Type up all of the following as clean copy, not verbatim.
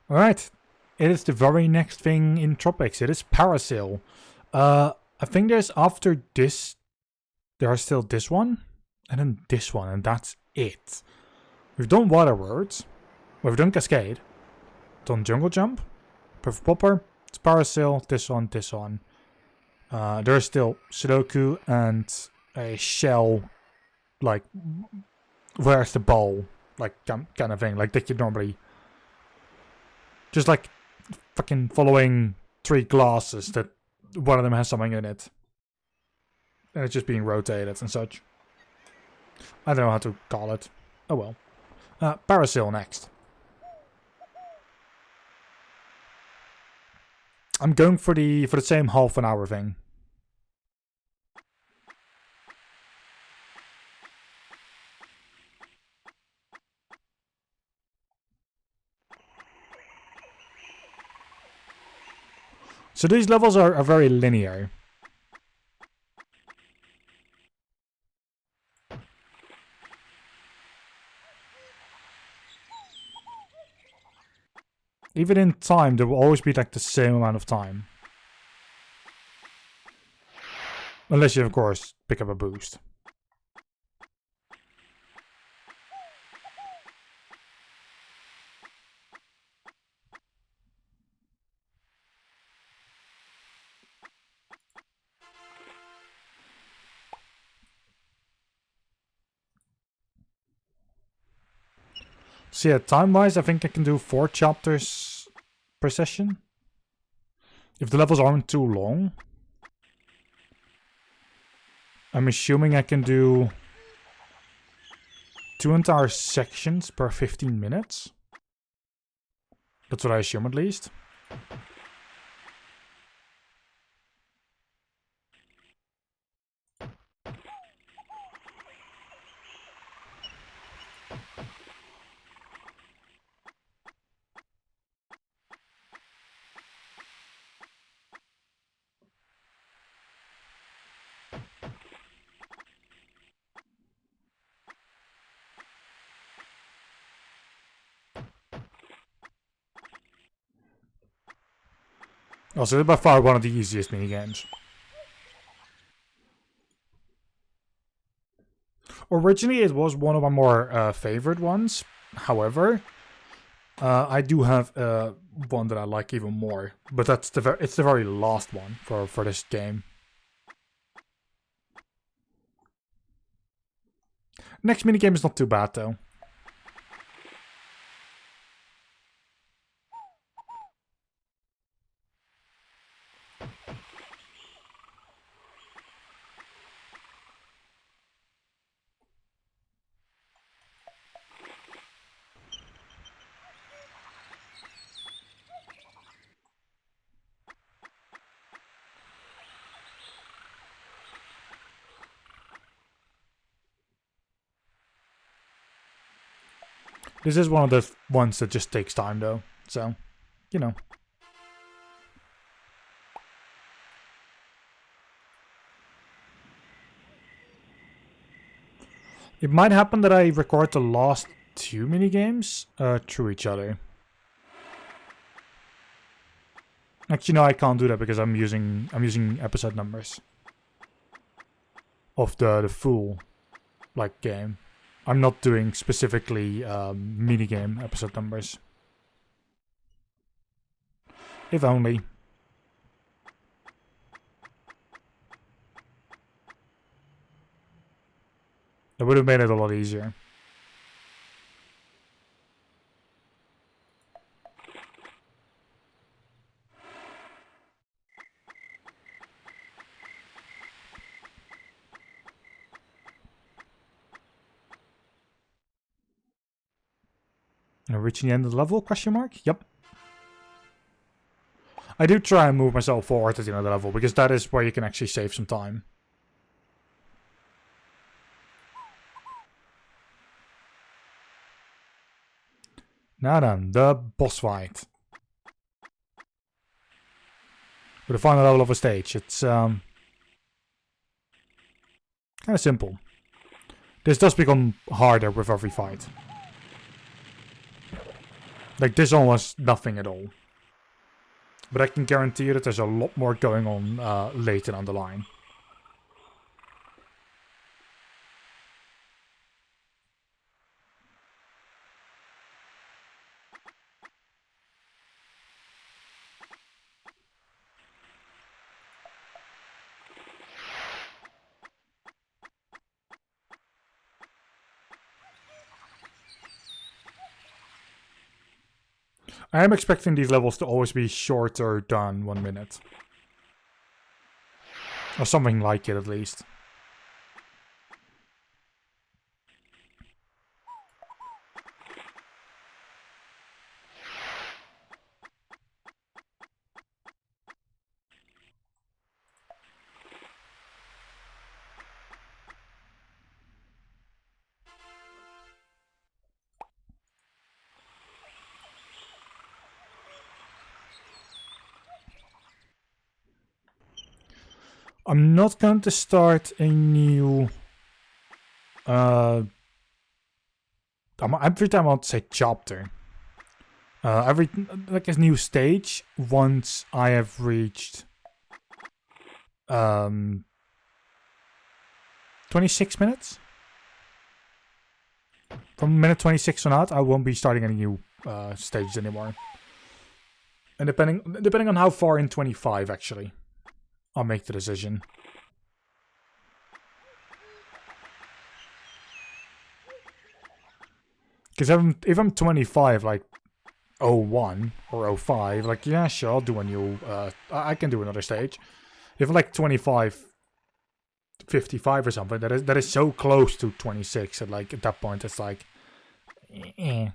Alright, it is the very next thing in Tropix. It is Parasail. I think there's after this, there are still this one, and then this one, and that's it. We've done Water Words, we've done Cascade, done Jungle Jump, Perfect Popper, it's Parasail, this one. There's still Sudoku and a shell, like, where's the ball, like, kind of thing, like that you normally, just like fucking following 3 glasses that one of them has something in it. And it's just being rotated and such. I don't know how to call it. Oh well. Parasail next. I'm going for the same half an hour thing. So these levels are very linear. Even in time, there will always be like the same amount of time. Unless you, of course, pick up a boost. So yeah, time-wise, I think I can do 4 chapters per session. If the levels aren't too long. I'm assuming I can do 2 entire sections per 15 minutes. That's what I assume, at least. Also, it's by far one of the easiest minigames. Originally, it was one of my more favorite ones. However, I do have one that I like even more, but that's it's the very last one for this game. Next minigame is not too bad though. This is one of the ones that just takes time though, so, you know. It might happen that I record the last 2 minigames through each other. Actually, no, I can't do that because I'm using episode numbers of the full like game. I'm not doing specifically minigame episode numbers. If only. That would have made it a lot easier. Reaching the end of the level, question mark? Yep. I do try and move myself forward at the end of the level, because that is where you can actually save some time. Now then, the boss fight. For the final level of a stage, it's kind of simple. This does become harder with every fight. Like, this one was nothing at all. But I can guarantee you that there's a lot more going on later down the line. I am expecting these levels to always be shorter than 1 minute. Or something like it, at least. I'm not going to start a new... every time I want to say chapter. Like a new stage once I have reached... 26 minutes? From minute 26 on out, I won't be starting any new stages anymore. And depending on how far in 25, actually, I'll make the decision. Because if I'm 25, like 01 or 05, like, yeah, sure, I'll do a new... I can do another stage. If I'm like 25, 55 or something, that is so close to 26, and like at that point it's like... Eh.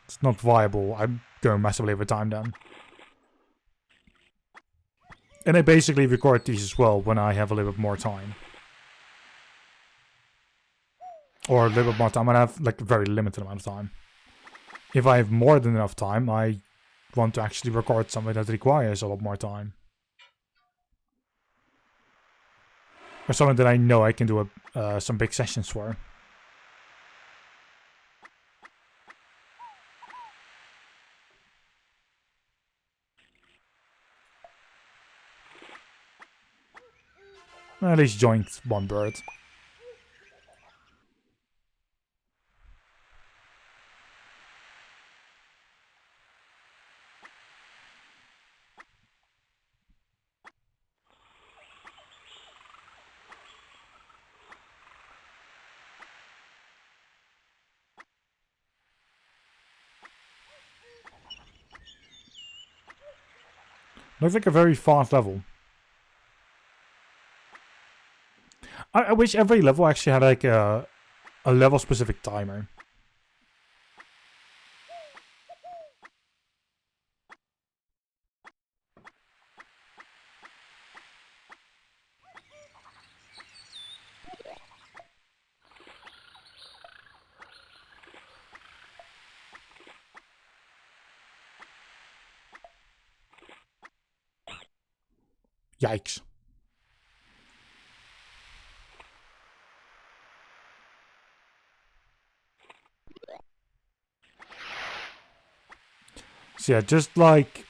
It's not viable. I'm going massively over time then. And I basically record these as well when I have a little bit more time. Or a little bit more time, and I have like a very limited amount of time. If I have more than enough time, I want to actually record something that requires a lot more time. Or something that I know I can do some big sessions for. At least joint one bird. Looks like a very fast level. I wish every level actually had like a level specific timer. Yikes. So yeah, just like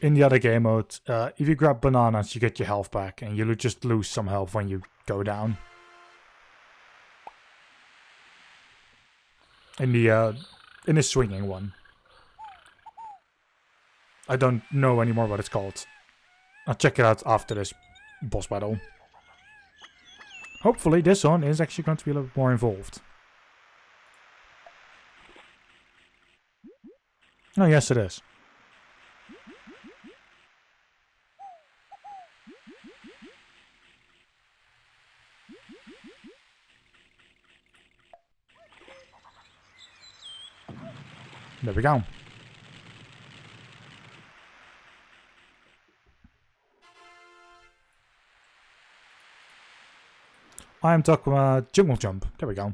in the other game mode, if you grab bananas, you get your health back, and you just lose some health when you go down. In the swinging one. I don't know anymore what it's called. I'll check it out after this boss battle. Hopefully this one is actually going to be a little bit more involved. Oh yes, it is. There we go. I am talking about jungle jump. There we go.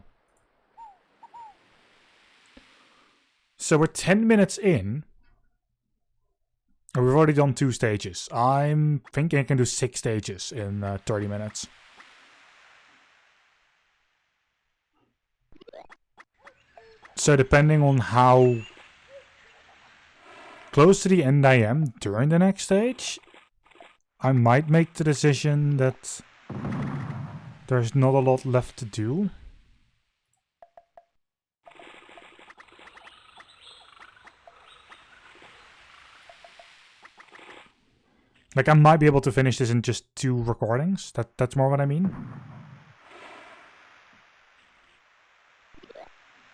So we're 10 minutes in. And we've already done 2 stages. I'm thinking I can do 6 stages in 30 minutes. So depending on how close to the end I am during the next stage, I might make the decision that there's not a lot left to do. Like, I might be able to finish this in just 2 recordings. That's more what I mean.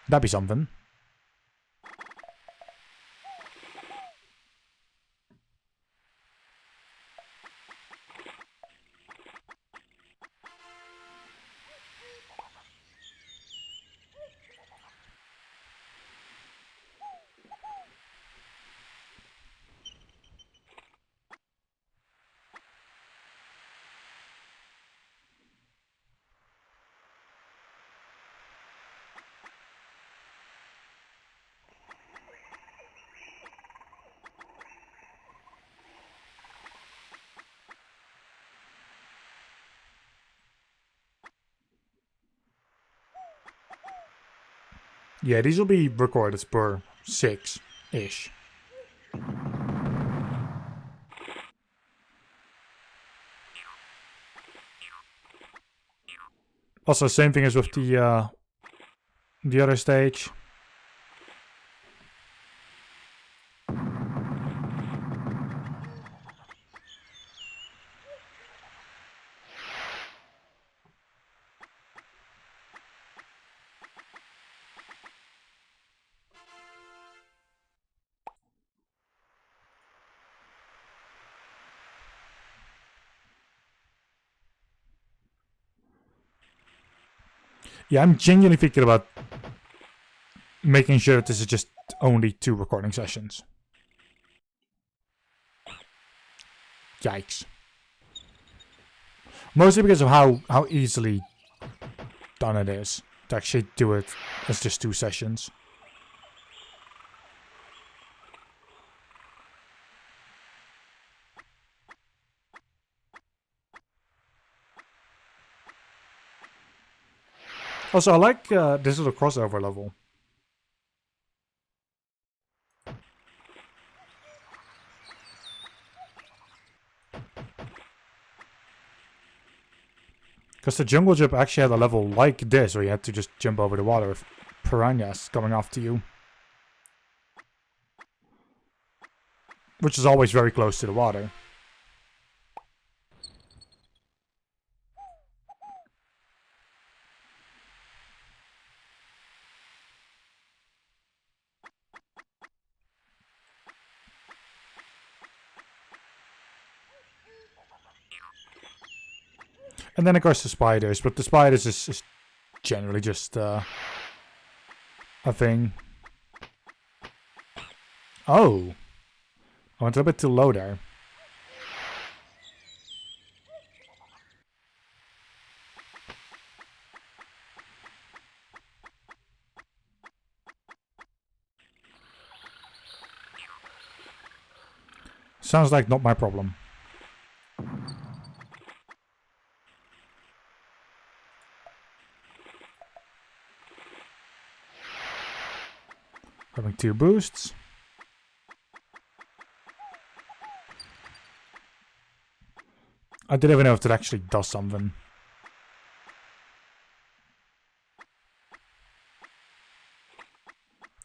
That'd be something. Yeah, these will be recorded per 6-ish. Also, same thing as with the other stage. Yeah, I'm genuinely thinking about making sure that this is just only 2 recording sessions. Yikes. Mostly because of how easily done it is to actually do it as just 2 sessions. Also, I like this little crossover level. Because the jungle jump actually had a level like this, where you had to just jump over the water with piranhas coming after you. Which is always very close to the water. And then of course the spiders, but the spiders is generally just a thing. Oh! I went a bit too low there. Sounds like not my problem. Having 2 boosts. I don't even know if that actually does something.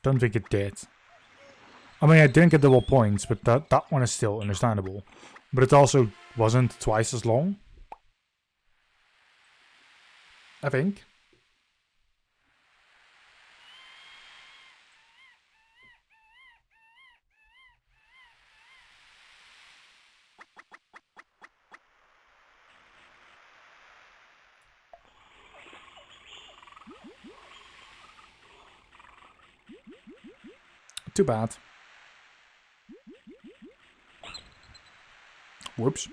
Don't think it did. I mean, I didn't get double points, but that one is still understandable. But it also wasn't twice as long. I think. Too bad. Whoops.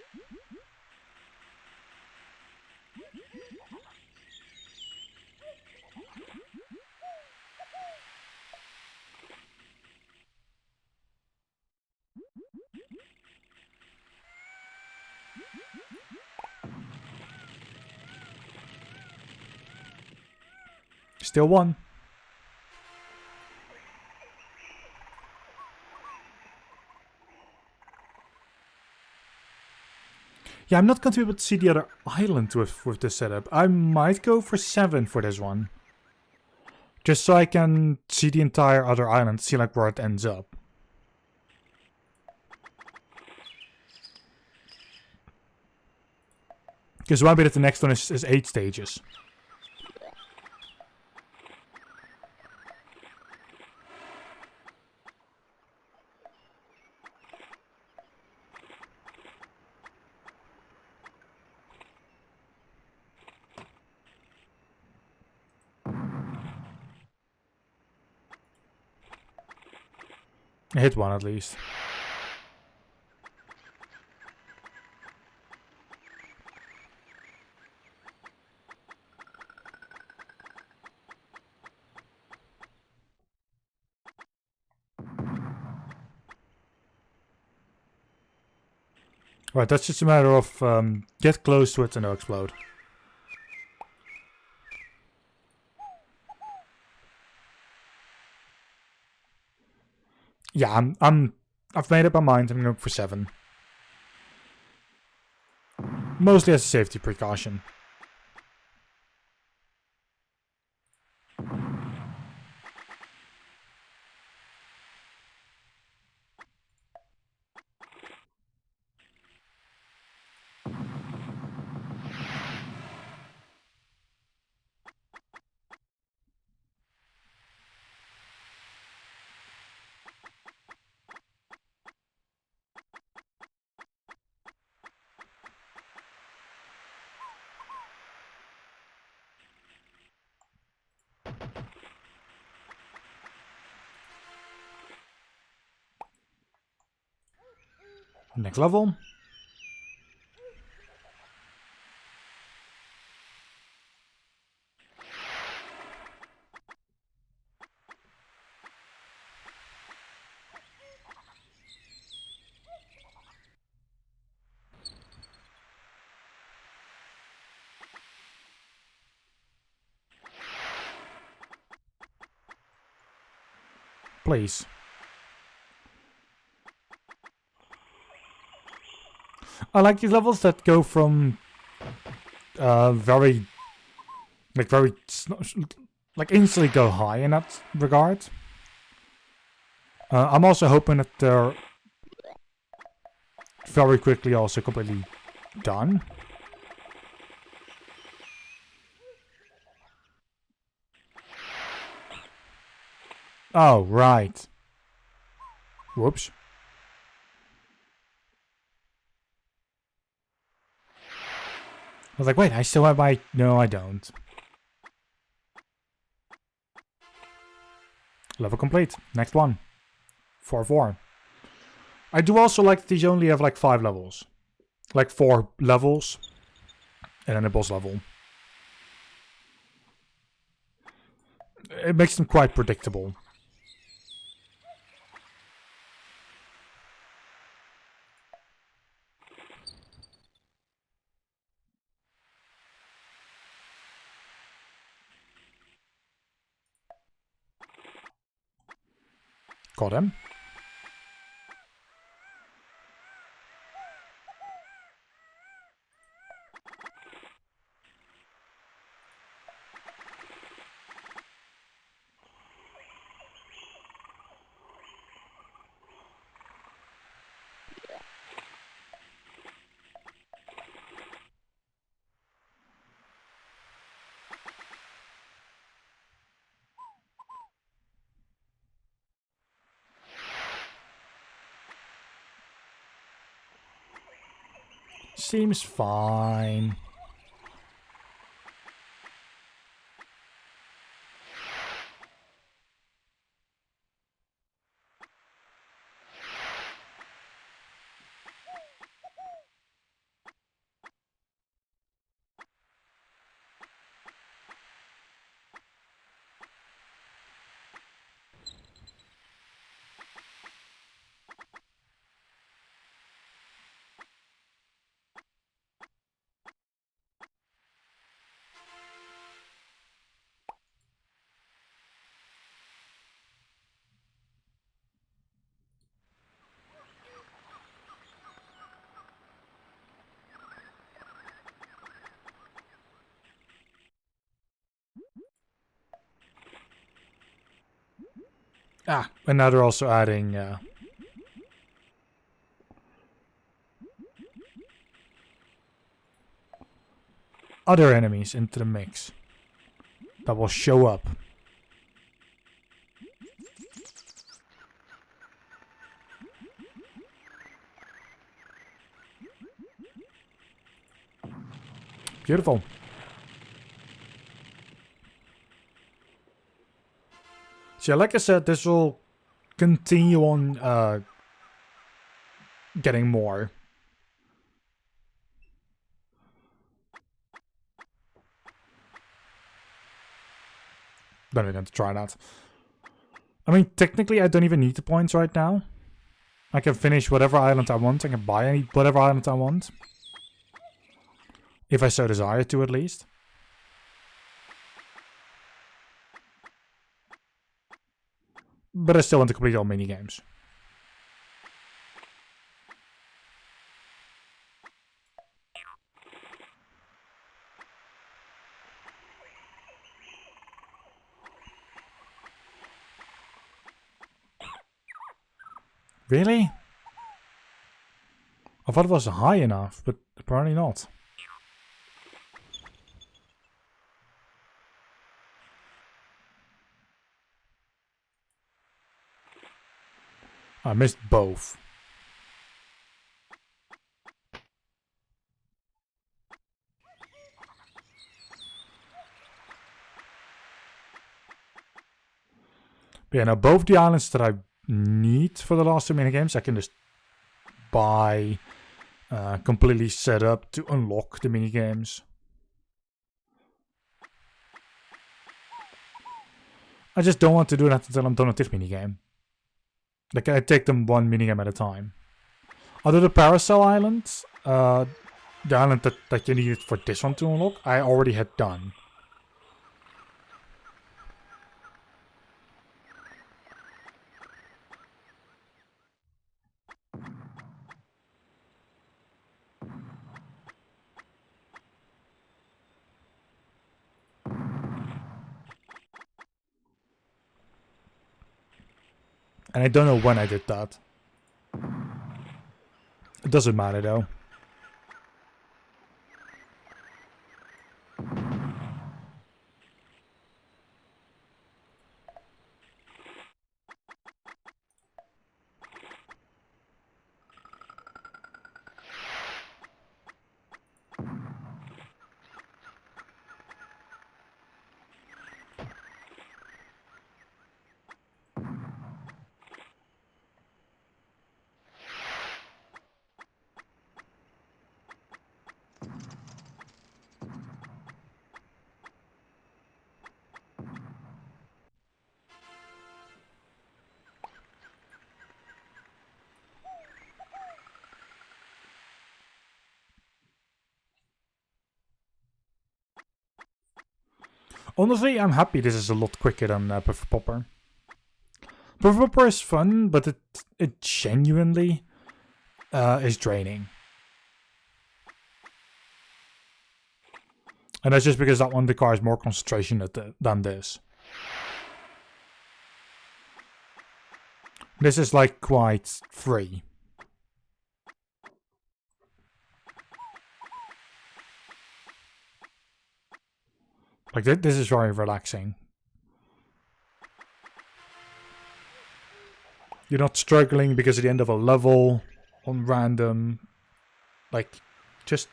Still 1. Yeah, I'm not going to be able to see the other island with this setup. I might go for 7 for this one. Just so I can see the entire other island, see like where it ends up. Because one bit of the next one is 8 stages. I hit one at least. Right, that's just a matter of get close to it and it'll explode. Yeah, I've made up my mind. I'm going for 7. Mostly as a safety precaution. Next level. Please. I like these levels that go from very instantly go high in that regard. I'm also hoping that they're very quickly also completely done. Oh, right. Whoops. I was like, wait, I still have my... No, I don't. Level complete. Next one. 4-4. I do also like that these only have like 5 levels. Like 4 levels. And then a boss level. It makes them quite predictable. Got him. Seems fine. And now they're also adding other enemies into the mix that will show up. Beautiful. So yeah, like I said, this will continue on getting more. Then we're going to try that. I mean, technically I don't even need the points right now. I can finish whatever island I want. I can buy whatever island I want. If I so desire to, at least. But I still want to complete all minigames. Really? I thought it was high enough, but apparently not. I missed both. But yeah, now both the islands that I need for the last two minigames, I can just buy, completely set up to unlock the minigames. I just don't want to do that until I'm done with this minigame. Like, I take them one minigame at a time. Other the Parasail islands, the island that you needed for this one to unlock, I already had done. And I don't know when I did that. It doesn't matter though. Honestly, I'm happy this is a lot quicker than Puffer Popper. Puffer Popper is fun, but it genuinely is draining. And that's just because that one requires more concentration than this. This is like quite free. Like this is very relaxing. You're not struggling because at the end of a level on random, like just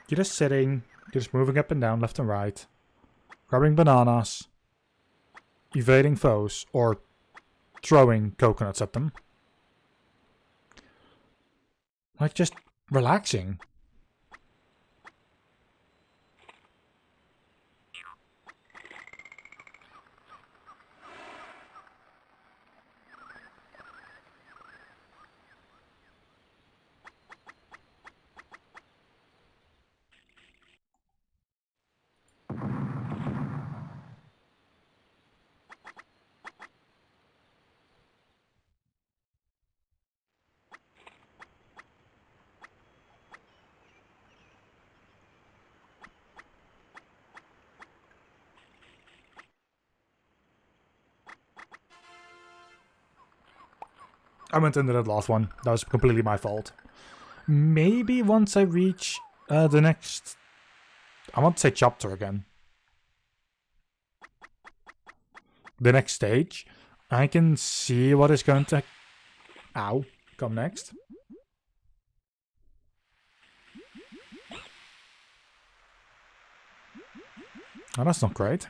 you're just sitting, you're just moving up and down, left and right, grabbing bananas, evading foes, or throwing coconuts at them. Like just relaxing. I went into that last one. That was completely my fault. Maybe once I reach the next... I want to say chapter again. The next stage. I can see what is going to... Ow. Come next. Oh, that's not great.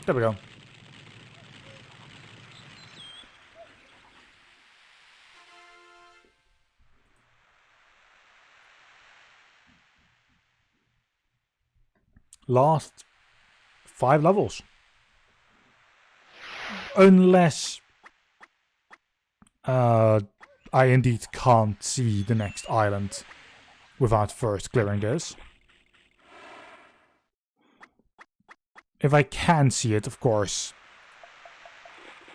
There we go. Last 5 levels. Unless I indeed can't see the next island without first clearing this. If I can see it, of course,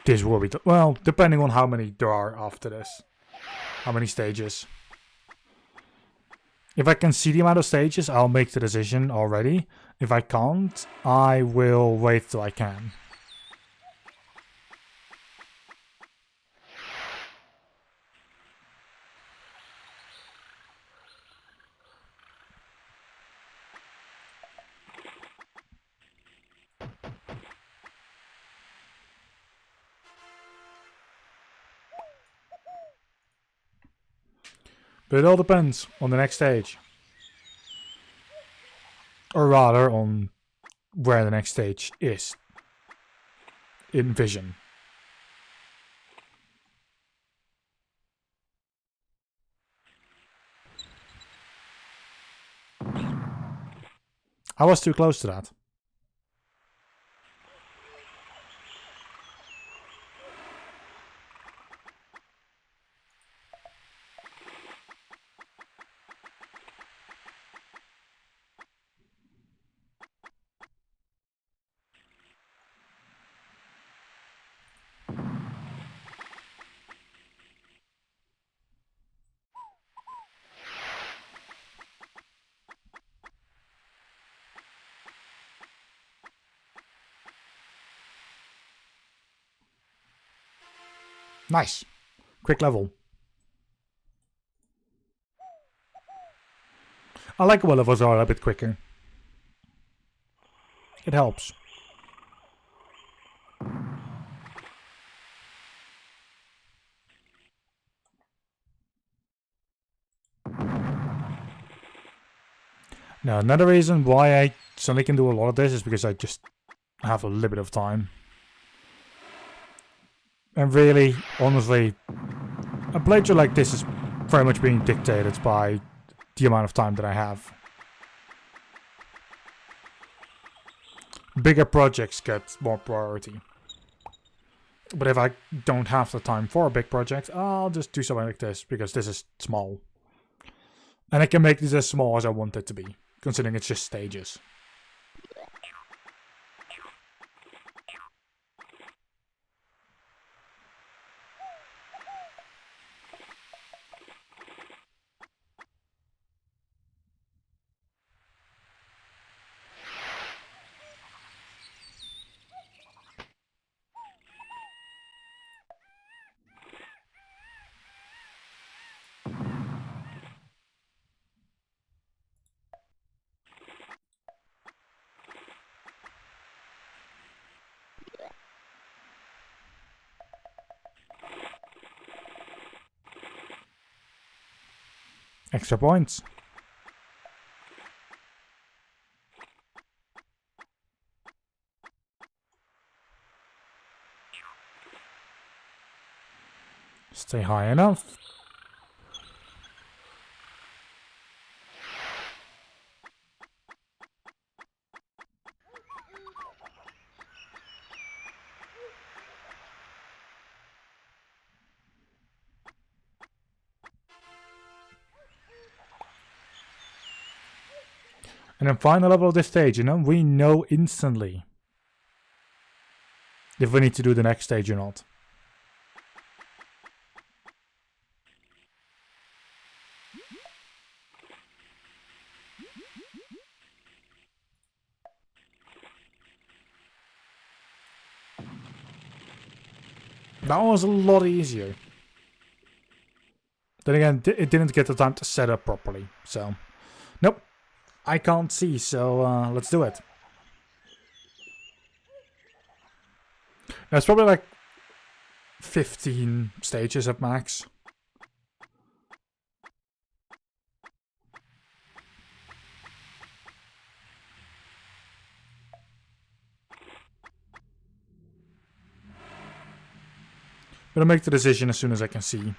this will be... well, depending on how many there are after this. How many stages. If I can see the amount of stages, I'll make the decision already. If I can't, I will wait till I can. But it all depends on the next stage. Or rather, on where the next stage is. In vision. I was too close to that. Nice. Quick level. I like when levels are a bit quicker. It helps. Now, another reason why I suddenly can do a lot of this is because I just have a little bit of time. And really, honestly, a playthrough like this is very much being dictated by the amount of time that I have. Bigger projects get more priority. But if I don't have the time for a big project, I'll just do something like this, because this is small. And I can make this as small as I want it to be, considering it's just stages. Extra points. Stay high enough. And then final level of this stage, you know, we know instantly if we need to do the next stage or not. That was a lot easier. Then again, it didn't get the time to set up properly, so... Nope, I can't see, so let's do it. There's probably like 15 stages at max. But I'll make the decision as soon as I can see.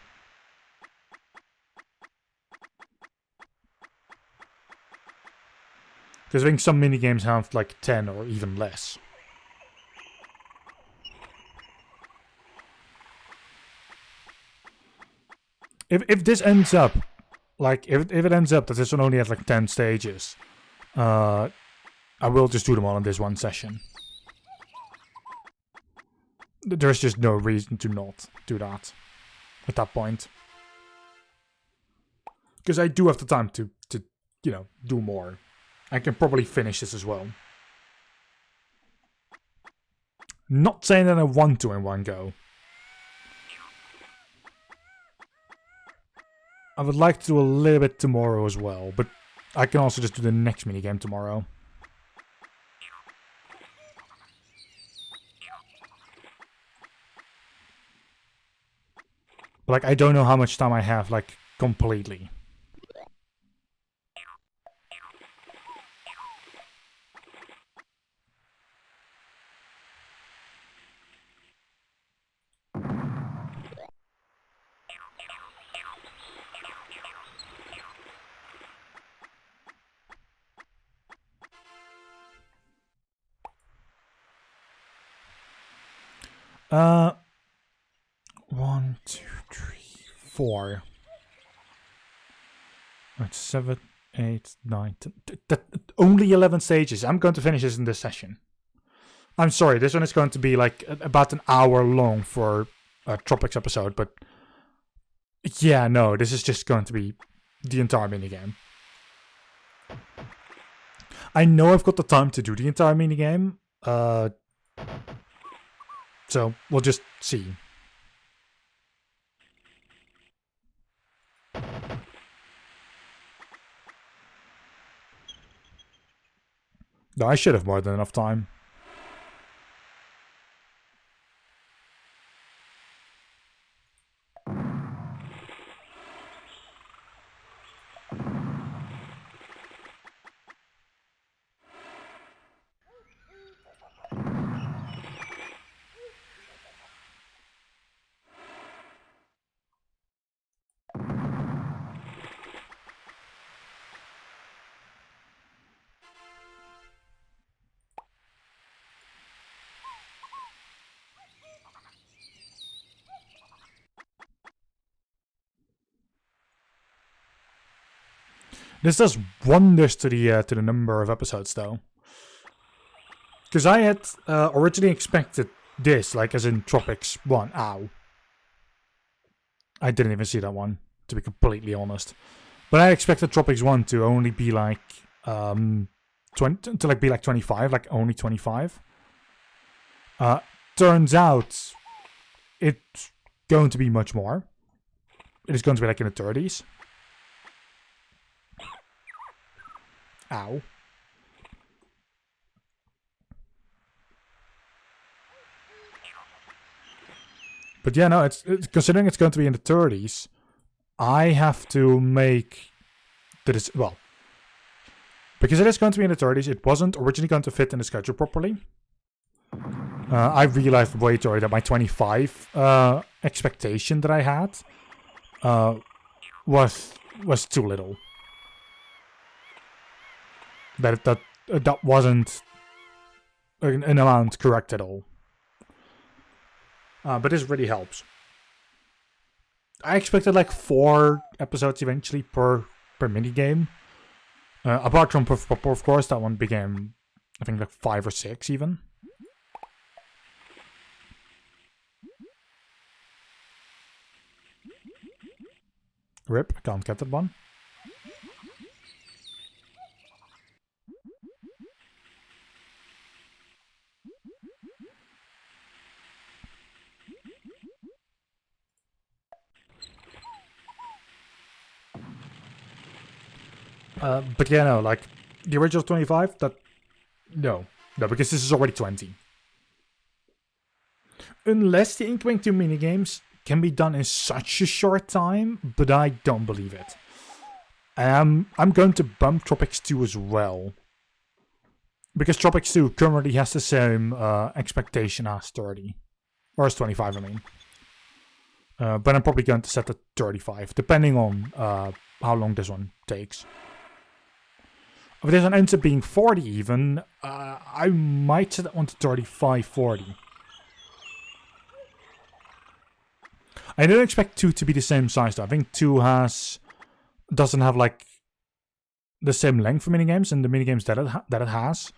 Because I think some minigames have like 10 or even less. If this ends up, like, if it ends up that this one only has like 10 stages, I will just do them all in this one session. There's just no reason to not do that at that point. Because I do have the time to, you know, do more. I can probably finish this as well. Not saying that I want to in one go. I would like to do a little bit tomorrow as well, but I can also just do the next minigame tomorrow. But, like, I don't know how much time I have, like, completely. One, two, three, four. That's 7, 8, 9, 10. Only 11 stages. I'm going to finish this in this session. I'm sorry, this one is going to be like about an hour long for a Tropix episode, but yeah, no, this is just going to be the entire minigame. I know I've got the time to do the entire minigame, so we'll just see. No, I should have more than enough time. This does wonders to the number of episodes, though. Because I had originally expected this, like as in Tropix 1. Ow. I didn't even see that one, to be completely honest. But I expected Tropix 1 to only be like 20 to like be like 25, like only 25. Turns out it's going to be much more. It is going to be like in the 30s. Ow. But yeah, no, it's considering it's going to be in the 30s, I have to make that well, because it is going to be in the 30s, it wasn't originally going to fit in the schedule properly. I realized way too early that my 25 expectation that I had was too little. That wasn't an amount correct at all. But this really helps. I expected like 4 episodes eventually per minigame. Apart from Puff Popper, of course, that one became, I think, like 5 or 6 even. Rip, I can't get that one. But yeah, no, like, the original 25, that... No, because this is already 20. Unless the incoming 2 minigames can be done in such a short time, but I don't believe it. I'm going to bump Tropix 2 as well. Because Tropix 2 currently has the same expectation as 30. Or as 25, I mean. But I'm probably going to set it 35, depending on how long this one takes. If this one ends up being 40 even, I might set that one to 35, 40. I don't expect 2 to be the same size though. I think 2 doesn't have like the same length for minigames and the minigames that it has.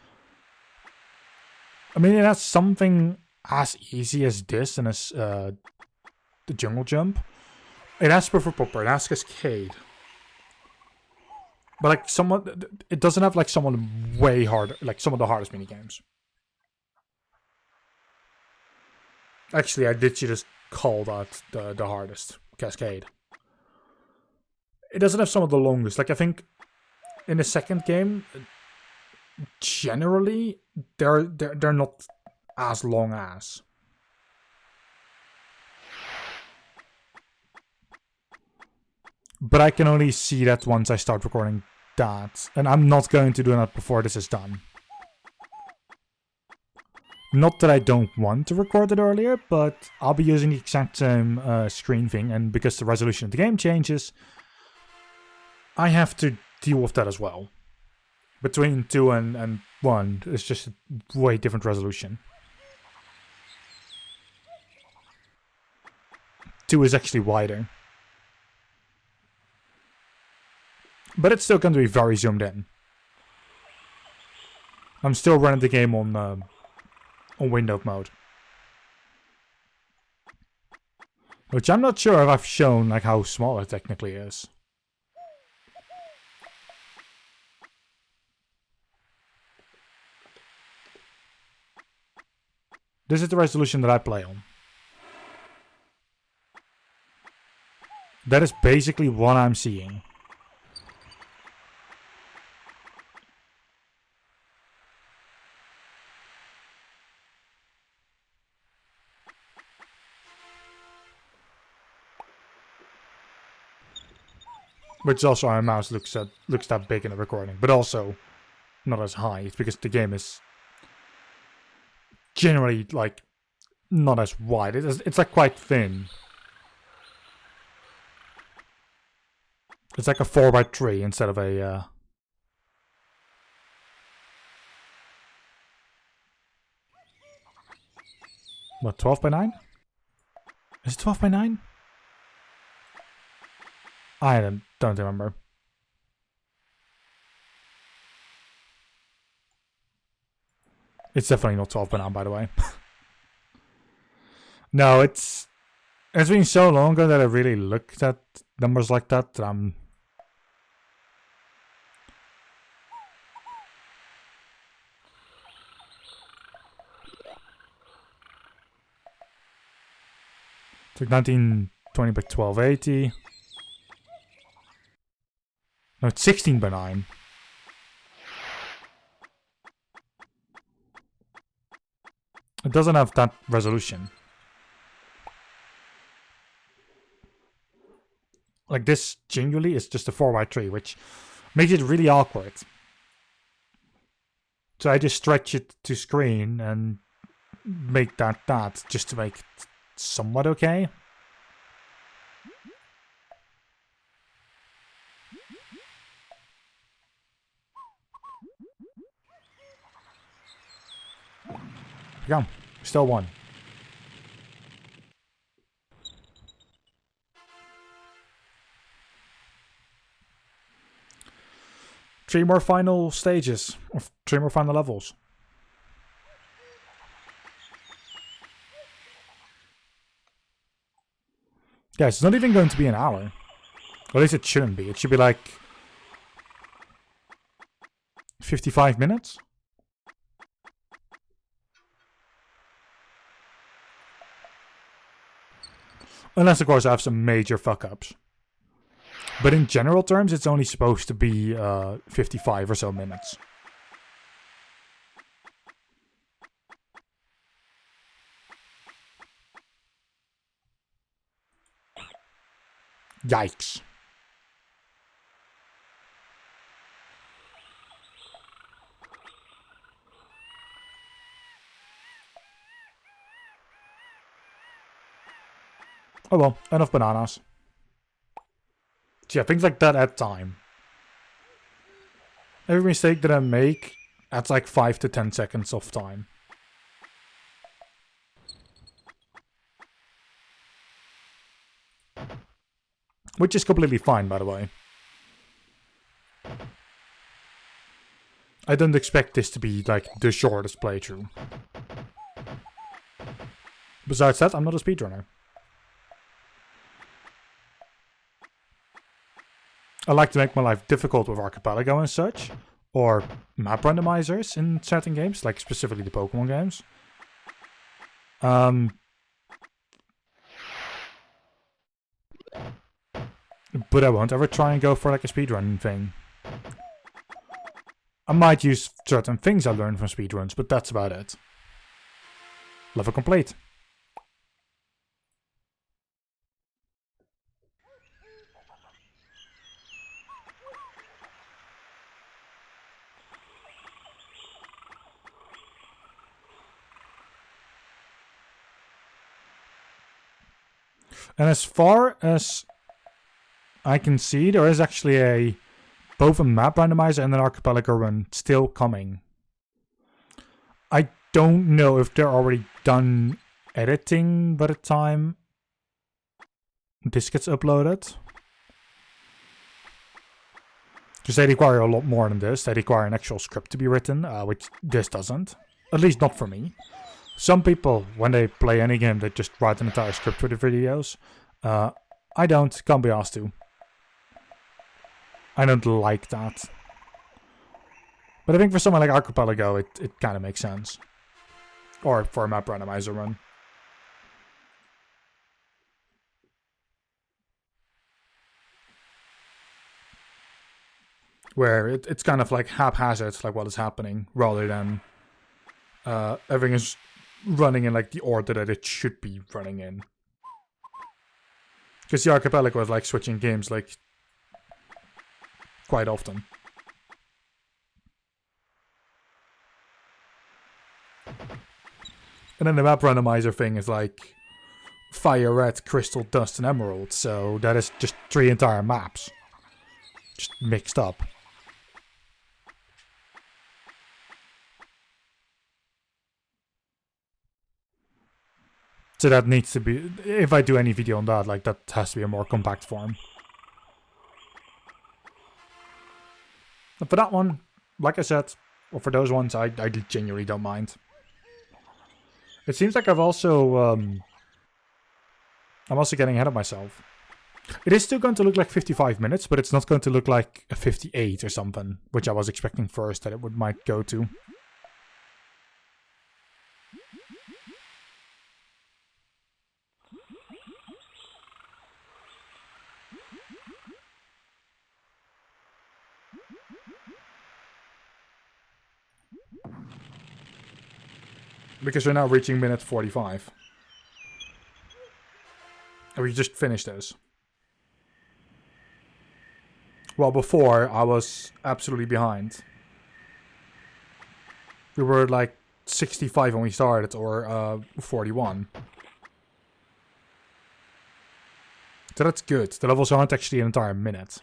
I mean, it has something as easy as this and as the jungle jump. It has Puffer Popper, it has Cascade. But like it doesn't have like someone way harder, like some of the hardest minigames. Actually, I did just call that the hardest, Cascade. It doesn't have some of the longest. Like I think in the second game, generally they're not as long as. But I can only see that once I start recording that, and I'm not going to do that before this is done. Not that I don't want to record it earlier, but I'll be using the exact same screen thing, and because the resolution of the game changes, I have to deal with that as well. Between 2 and 1, it's just a way different resolution. 2 is actually wider. But it's still going to be very zoomed in. I'm still running the game on windowed mode. Which I'm not sure if I've shown like how small it technically is. This is the resolution that I play on. That is basically what I'm seeing. Which also our mouse looks that big in the recording, but also not as high. It's because the game is generally like not as wide. It's like quite thin. It's like a 4x3 instead of a what, 12x9? Is it 12x9? I don't remember. It's definitely not 12x9, by the way. No, it's been so long ago that I really looked at numbers like that. It's like 1920 by 1280. No, it's 16x9. It doesn't have that resolution. Like this, genuinely, is just a 4x3, which makes it really awkward. So I just stretch it to screen and make that just to make it somewhat okay. Come, still one. 3 more final stages, or 3 more final levels. Guys, it's not even going to be an hour. Or at least it shouldn't be. It should be like 55 minutes. Unless, of course, I have some major fuck-ups. But in general terms, it's only supposed to be 55 or so minutes. Yikes. Oh well, enough bananas. So yeah, things like that add time. Every mistake that I make adds like 5 to 10 seconds of time. Which is completely fine, by the way. I don't expect this to be like the shortest playthrough. Besides that, I'm not a speedrunner. I like to make my life difficult with Archipelago and such, or map randomizers in certain games, like specifically the Pokemon games. But I won't ever try and go for like a speedrun thing. I might use certain things I learned from speedruns, but that's about it. Level complete. And as far as I can see, there is actually both a map randomizer and an archipelago run still coming. I don't know if they're already done editing by the time this gets uploaded. Because they require a lot more than this. They require an actual script to be written, which this doesn't. At least not for me. Some people, when they play any game, they just write an entire script for the videos. I don't. Can't be asked to. I don't like that. But I think for someone like Archipelago, it kind of makes sense. Or for a map randomizer run. Where it's kind of like haphazard, like what is happening, rather than everything is running in like the order that it should be running in. Because the Archipelago is like switching games like quite often. And then the map randomizer thing is like fire, red, crystal, dust, and emerald. So that is just 3 entire maps. Just mixed up. So that needs to be, if I do any video on that, like that has to be a more compact form. And for that one, like I said, or for those ones, I genuinely don't mind. It seems like I'm also getting ahead of myself. It is still going to look like 55 minutes, but it's not going to look like a 58 or something, which I was expecting first that it might go to. Because we're now reaching minute 45. And we just finished this. Well, before, I was absolutely behind. We were like 65 when we started, or 41. So that's good. The levels aren't actually an entire minute.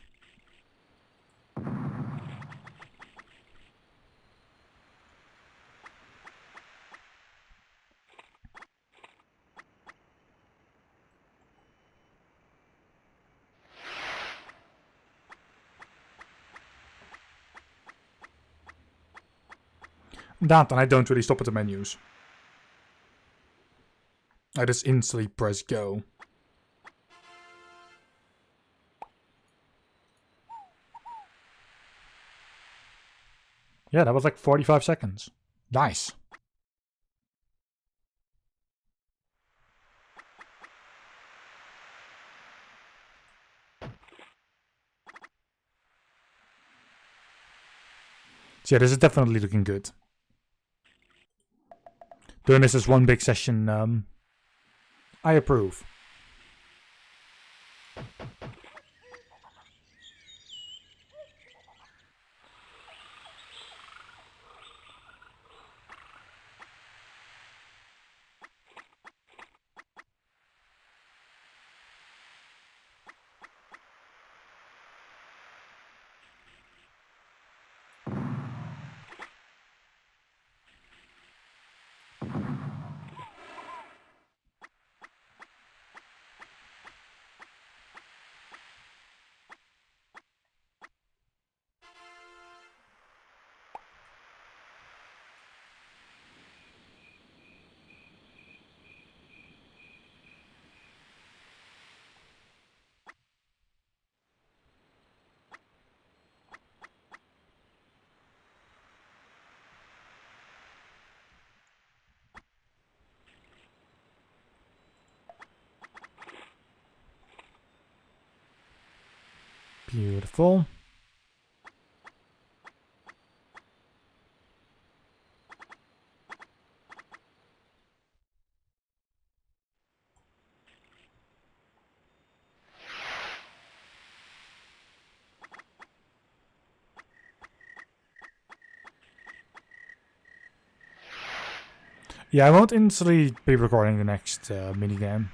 That, and I don't really stop at the menus. I just instantly press go. Yeah, that was like 45 seconds. Nice. So yeah, this is definitely looking good. Doing this as one big session, I approve. Beautiful. Yeah, I won't instantly be recording the next minigame.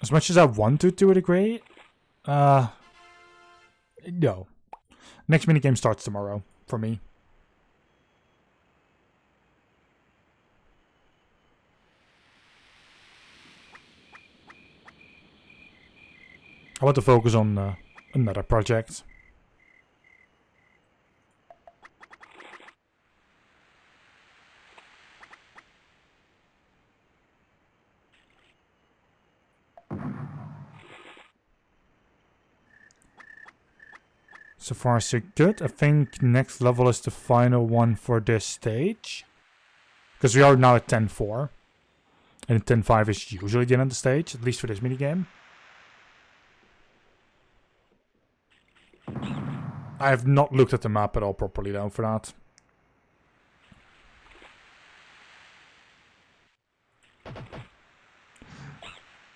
As much as I want to a degree, no. Next minigame starts tomorrow for me. I want to focus on another project. So far so good. I think next level is the final one for this stage. Because we are now at 10-4. And 10-5 is usually the end of the stage, at least for this minigame. I have not looked at the map at all properly though for that.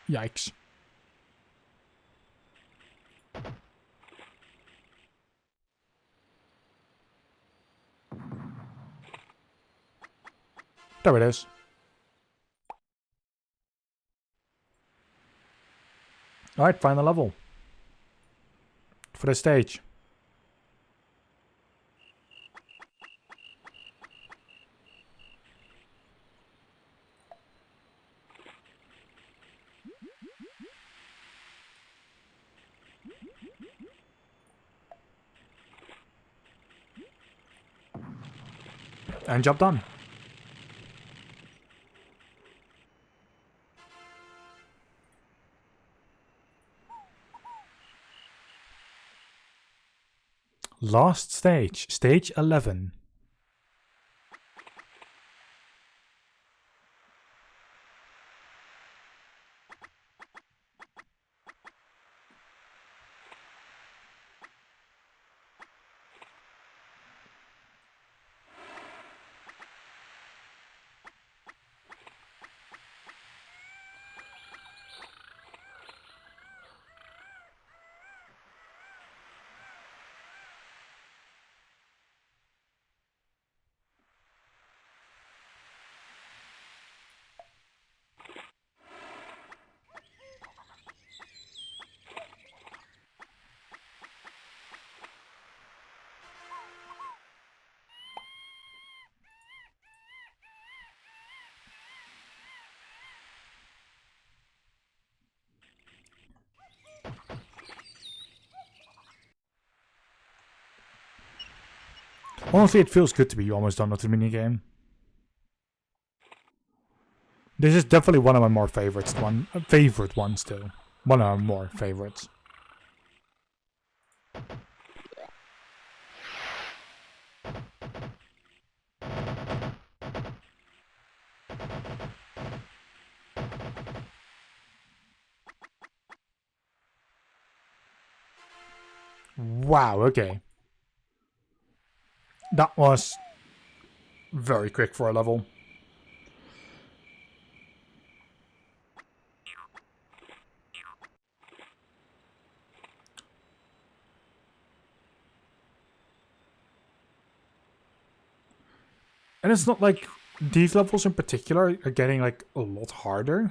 Yikes. There it is. Alright, final level. For the stage. And job done. Last stage, stage 11. Honestly, it feels good to be almost done with the minigame. This is definitely one of my more favorite ones too. One of my more favorites. Wow, okay. That was very quick for a level. And it's not like these levels in particular are getting like a lot harder.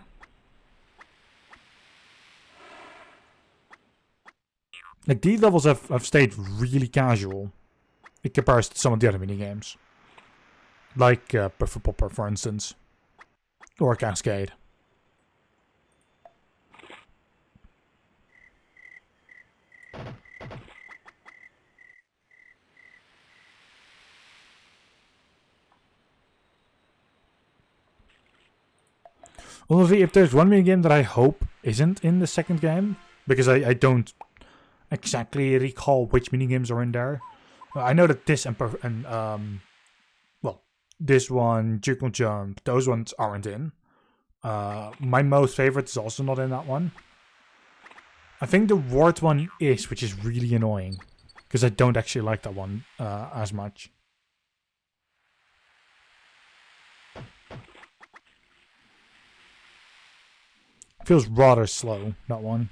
Like these levels have stayed really casual in comparison to some of the other minigames. Like Buffer Popper, for instance. Or Cascade. Honestly, if there's one minigame that I hope isn't in the second game, because I don't exactly recall which minigames are in there. I know that this well, this one, Jiggle Jump, those ones aren't in. My most favorite is also not in that one. I think the Ward one is, which is really annoying, because I don't actually like that one as much. Feels rather slow, that one.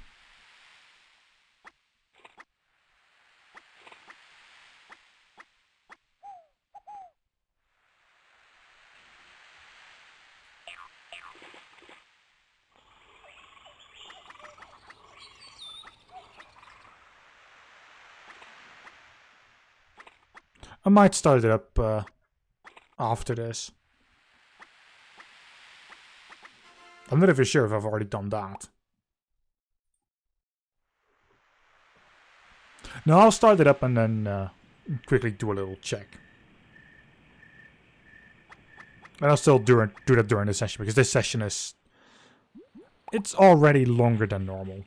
I might start it up after this. I'm not even sure if I've already done that. No, I'll start it up and then quickly do a little check. And I'll still do that during the session, because this session is... It's already longer than normal.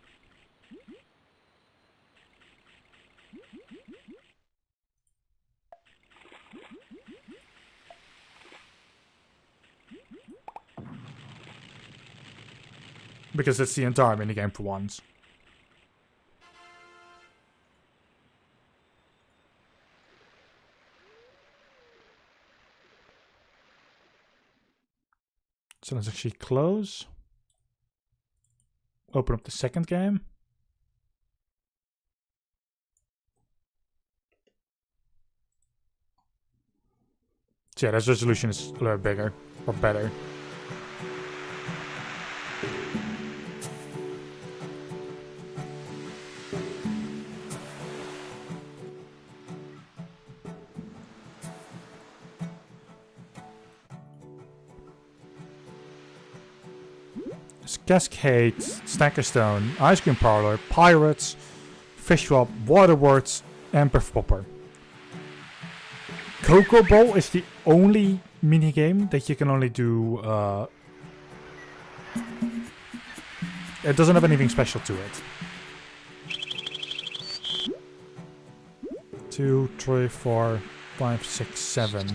Because it's the entire minigame for once. So let's actually close. Open up the second game. So yeah, this resolution is a little bigger, or better. Cascade, Stackerstone, Ice Cream Parlor, Pirates, Fish Swap, Waterworks, and Puff Popper. Cocoa Bowl is the only minigame that you can only do... it doesn't have anything special to it. 2, 3, 4, 5, 6, 7...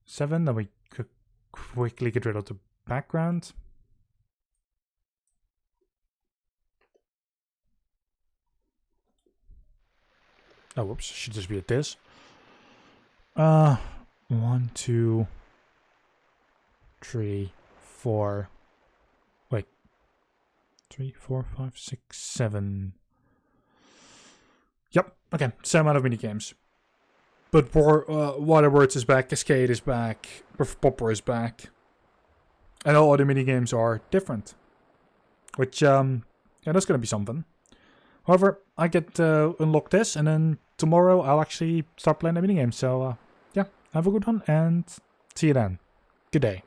7, then we could quickly get rid of the background. Oh, whoops, should just be at this. 1, 2, 3, 4. Wait. 3, 4, 5, 6, 7. Yep, okay, same amount of minigames. But Waterworks is back, Cascade is back, Popper is back. And all other minigames are different. Which, yeah, that's gonna be something. However, I get unlock this, and then tomorrow I'll actually start playing the minigame. So, yeah, have a good one, and see you then. Good day.